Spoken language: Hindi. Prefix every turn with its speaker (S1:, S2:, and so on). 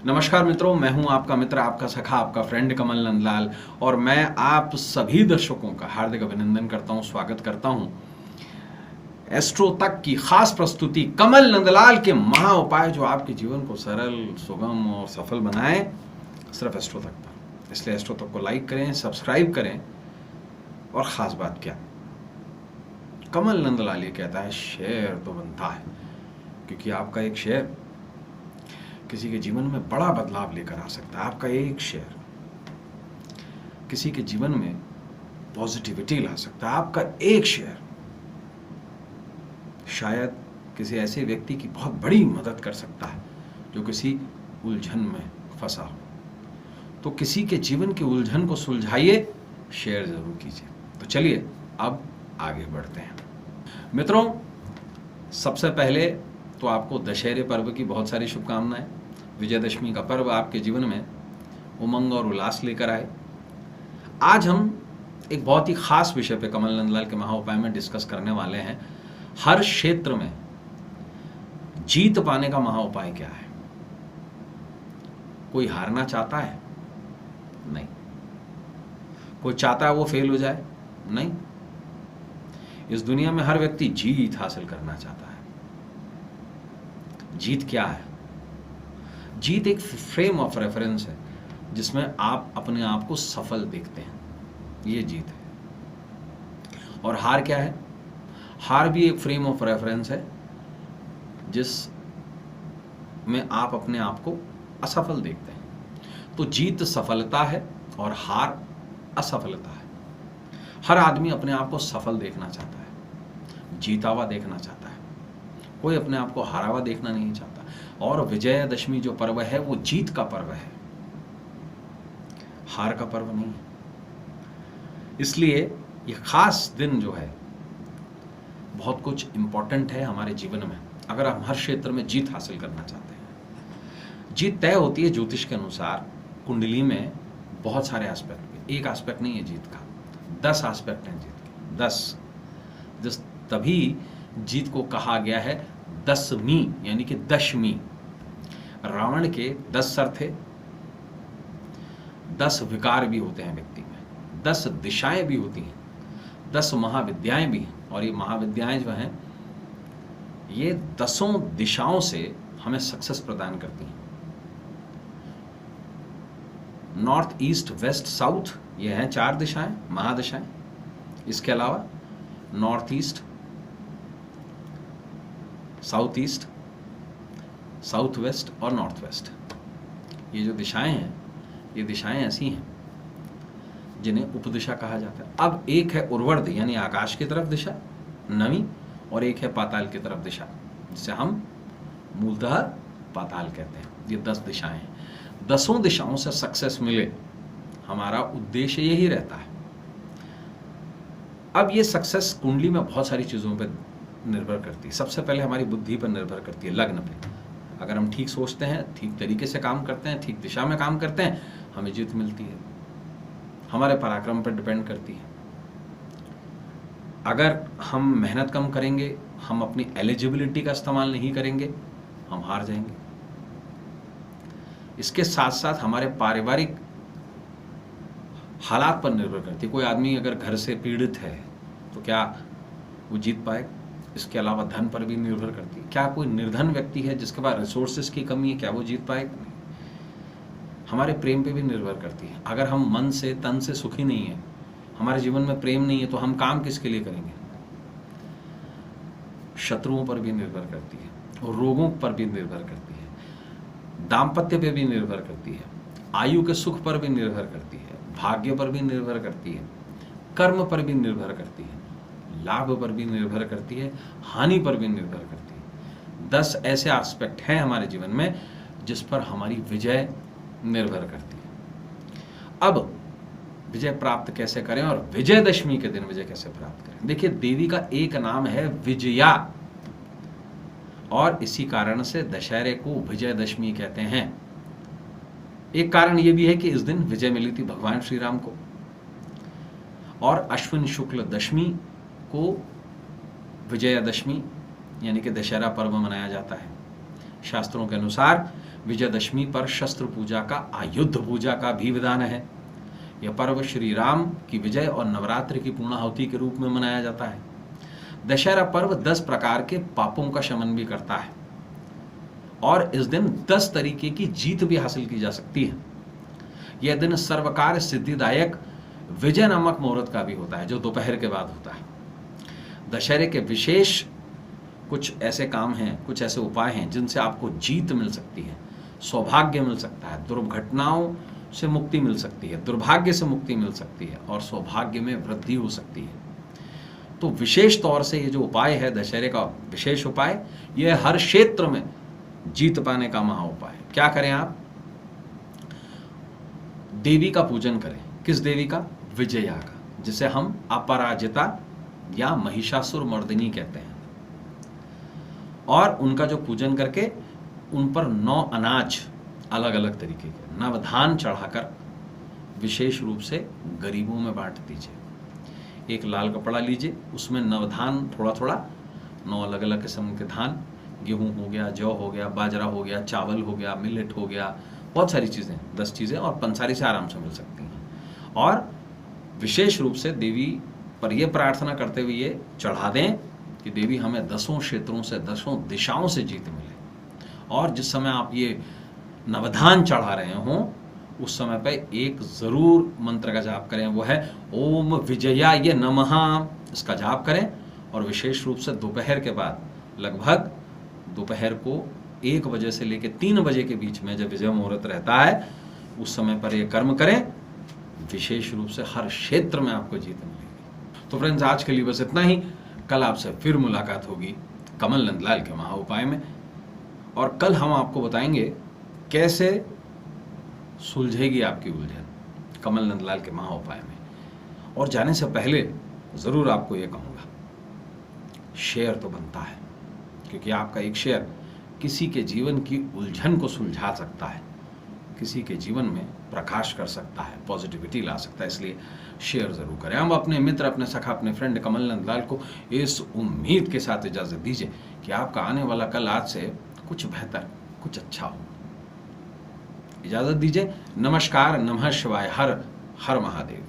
S1: नमस्कार मित्रों, मैं हूं आपका मित्र, आपका सखा, आपका फ्रेंड कमल नंदलाल और मैं आप सभी दर्शकों का हार्दिक अभिनंदन करता हूं, स्वागत करता हूं एस्ट्रो तक की खास प्रस्तुति कमल नंदलाल के महा उपाय जो आपके जीवन को सरल, सुगम और सफल बनाए, सिर्फ एस्ट्रो तक पर। इसलिए एस्ट्रो तक को लाइक करें, सब्सक्राइब करें और ख़ास बात क्या, कमल नंदलाल ये कहता है शेयर तो बनता है, क्योंकि आपका एक शेयर किसी के जीवन में बड़ा बदलाव लेकर आ सकता है। आपका एक शेयर किसी के जीवन में पॉजिटिविटी ला सकता है। आपका एक शेयर शायद किसी ऐसे व्यक्ति की बहुत बड़ी मदद कर सकता है जो किसी उलझन में फंसा हो। तो किसी के जीवन की उलझन को सुलझाइए, शेयर जरूर कीजिए। तो चलिए अब आगे बढ़ते हैं मित्रों। सबसे पहले तो आपको दशहरे पर्व की बहुत सारी शुभकामनाएं। विजयदशमी का पर्व आपके जीवन में उमंग और उल्लास लेकर आए। आज हम एक बहुत ही खास विषय पे कमल नंदलाल के महा उपाय में डिस्कस करने वाले हैं। हर क्षेत्र में जीत पाने का महा उपाय क्या है। कोई हारना चाहता है? नहीं। कोई चाहता है वो फेल हो जाए? नहीं। इस दुनिया में हर व्यक्ति जीत हासिल करना चाहता है। जीत क्या है? जीत एक फ्रेम ऑफ रेफरेंस है जिसमें आप अपने आप को सफल देखते हैं, ये जीत है। और हार क्या है? हार भी एक फ्रेम ऑफ रेफरेंस है जिसमें आप अपने आप को असफल देखते हैं। तो जीत सफलता है और हार असफलता है। हर आदमी अपने आप को सफल देखना चाहता है, जीता हुआ देखना चाहता है। कोई अपने आप को हारा हुआ देखना नहीं चाहता। और विजयदशमी जो पर्व है वो जीत का पर्व है, हार का पर्व नहीं है। इसलिए ये खास दिन जो है बहुत कुछ इंपॉर्टेंट है हमारे जीवन में, अगर हम हर क्षेत्र में जीत हासिल करना चाहते हैं। जीत तय होती है ज्योतिष के अनुसार कुंडली में बहुत सारे एस्पेक्ट। एक एस्पेक्ट नहीं है जीत का, 10 एस्पेक्ट हैं जीत के, 10। तभी जीत को कहा गया है दशमी, यानी कि दशमी। रावण के 10 सर थे, 10 विकार भी होते हैं व्यक्ति में, 10 दिशाएं भी होती हैं, 10 महाविद्याएं भी हैं। और ये महाविद्याएं जो हैं ये 10 दिशाओं से हमें सक्सेस प्रदान करती हैं। नॉर्थ, ईस्ट, वेस्ट, साउथ, ये हैं 4 दिशाएं, महादिशाएं। इसके अलावा north east, south east, south west और नॉर्थ वेस्ट, ये जो दिशाएं हैं ये दिशाएं ऐसी हैं जिन्हें उपदिशा कहा जाता है। अब एक है उर्वर्ध यानी आकाश की तरफ दिशा, नवी, और एक है पाताल की तरफ दिशा जिसे हम मूलतः पाताल कहते हैं। ये 10 दिशाएं हैं। 10 दिशाओं से सक्सेस मिले, हमारा उद्देश्य यही रहता है। अब ये सक्सेस कुंडली में बहुत सारी चीज़ों पर निर्भर करती है। सबसे पहले हमारी बुद्धि पर निर्भर करती है, लग्न पे। अगर हम ठीक सोचते हैं, ठीक तरीके से काम करते हैं, ठीक दिशा में काम करते हैं, हमें जीत मिलती है। हमारे पराक्रम पर डिपेंड करती है। अगर हम मेहनत कम करेंगे, हम अपनी एलिजिबिलिटी का इस्तेमाल नहीं करेंगे, हम हार जाएंगे। इसके साथ साथ हमारे पारिवारिक हालात पर निर्भर करती है। कोई आदमी अगर घर से पीड़ित है तो क्या वो जीत पाएगा? इसके अलावा धन पर भी निर्भर करती है। क्या कोई निर्धन व्यक्ति है जिसके पास रिसोर्सेज की कमी है, क्या वो जीत पाएगा? नहीं। हमारे प्रेम पे भी निर्भर करती है। अगर हम मन से, तन से सुखी नहीं है, हमारे जीवन में प्रेम नहीं है, तो हम काम किसके लिए करेंगे? शत्रुओं पर भी निर्भर करती है, रोगों पर भी निर्भर करती है, दाम्पत्य पे भी निर्भर करती है, आयु के सुख पर भी निर्भर करती है, भाग्य पर भी निर्भर करती है, कर्म पर भी निर्भर करती है, लाभ पर भी निर्भर करती है, हानि पर भी निर्भर करती है। 10 ऐसे एस्पेक्ट हैं हमारे जीवन में जिस पर हमारी विजय निर्भर करती है। अब विजय प्राप्त कैसे करें और विजयदशमी के दिन विजय कैसे प्राप्त करें? देखिए, देवी का एक नाम है विजया और इसी कारण से दशहरे को विजयदशमी कहते हैं। एक कारण यह भी है कि इस दिन विजय मिली थी भगवान श्री राम को, और अश्विन शुक्ल दशमी को विजयादशमी यानी कि दशहरा पर्व मनाया जाता है। शास्त्रों के अनुसार विजयदशमी पर शस्त्र पूजा का, आयुध पूजा का भी विधान है। यह पर्व श्री राम की विजय और नवरात्रि की पूर्णाहुति के रूप में मनाया जाता है। दशहरा पर्व 10 प्रकार के पापों का शमन भी करता है और इस दिन 10 तरीके की जीत भी हासिल की जा सकती है। यह दिन सर्वकार्य सिद्धिदायक विजय नामक मुहूर्त का भी होता है, जो दोपहर के बाद होता है। दशहरे के विशेष कुछ ऐसे काम हैं, कुछ ऐसे उपाय हैं जिनसे आपको जीत मिल सकती है, सौभाग्य मिल सकता है, दुर्घटनाओं से मुक्ति मिल सकती है, दुर्भाग्य से मुक्ति मिल सकती है और सौभाग्य में वृद्धि हो सकती है। तो विशेष तौर से ये जो उपाय है दशहरे का विशेष उपाय, ये हर क्षेत्र में जीत पाने का महा उपाय है। क्या करें आप? देवी का पूजन करें। किस देवी का? विजया का, जिसे हम अपराजिता या महिषासुर मर्दिनी कहते हैं। और उनका जो पूजन करके उन पर 9 अनाज अलग अलग तरीके के नवधान चढ़ाकर विशेष रूप से गरीबों में बांट दीजिए। एक लाल कपड़ा लीजिए, उसमें नवधान थोड़ा थोड़ा 9 अलग अलग किस्म के धान, गेहूं हो गया, जौ हो गया, बाजरा हो गया, चावल हो गया, मिलेट हो गया, बहुत सारी चीज़ें, 10 चीज़ें, और पंसारी से आराम से मिल सकती हैं। और विशेष रूप से देवी पर यह प्रार्थना करते हुए ये चढ़ा दें कि देवी हमें 10 क्षेत्रों से, 10 दिशाओं से जीत मिले। और जिस समय आप ये नवधान चढ़ा रहे हों उस समय पे एक ज़रूर मंत्र का जाप करें, वो है ओम विजयाय नमः। इसका जाप करें और विशेष रूप से दोपहर के बाद, लगभग दोपहर को 1 बजे से लेकर 3 बजे के बीच में जब विजय मुहूर्त रहता है, उस समय पर ये कर्म करें। विशेष रूप से हर क्षेत्र में आपको जीत मिलेगी। तो फ्रेंड्स, आज के लिए बस इतना ही। कल आपसे फिर मुलाकात होगी कमल नंदलाल के महा उपाय में, और कल हम आपको बताएंगे कैसे सुलझेगी आपकी उलझन कमल नंदलाल के महा उपाय में। और जाने से पहले ज़रूर आपको ये कहूँगा, शेयर तो बनता है, क्योंकि आपका एक शेयर किसी के जीवन की उलझन को सुलझा सकता है, किसी के जीवन में प्रकाश कर सकता है, पॉजिटिविटी ला सकता है। इसलिए शेयर ज़रूर करें। हम अपने मित्र, अपने सखा, अपने फ्रेंड कमल नंदलाल को इस उम्मीद के साथ इजाज़त दीजिए कि आपका आने वाला कल आज से कुछ बेहतर, कुछ अच्छा हो। इजाज़त दीजिए। नमस्कार, नमः शिवाय, हर हर महादेव।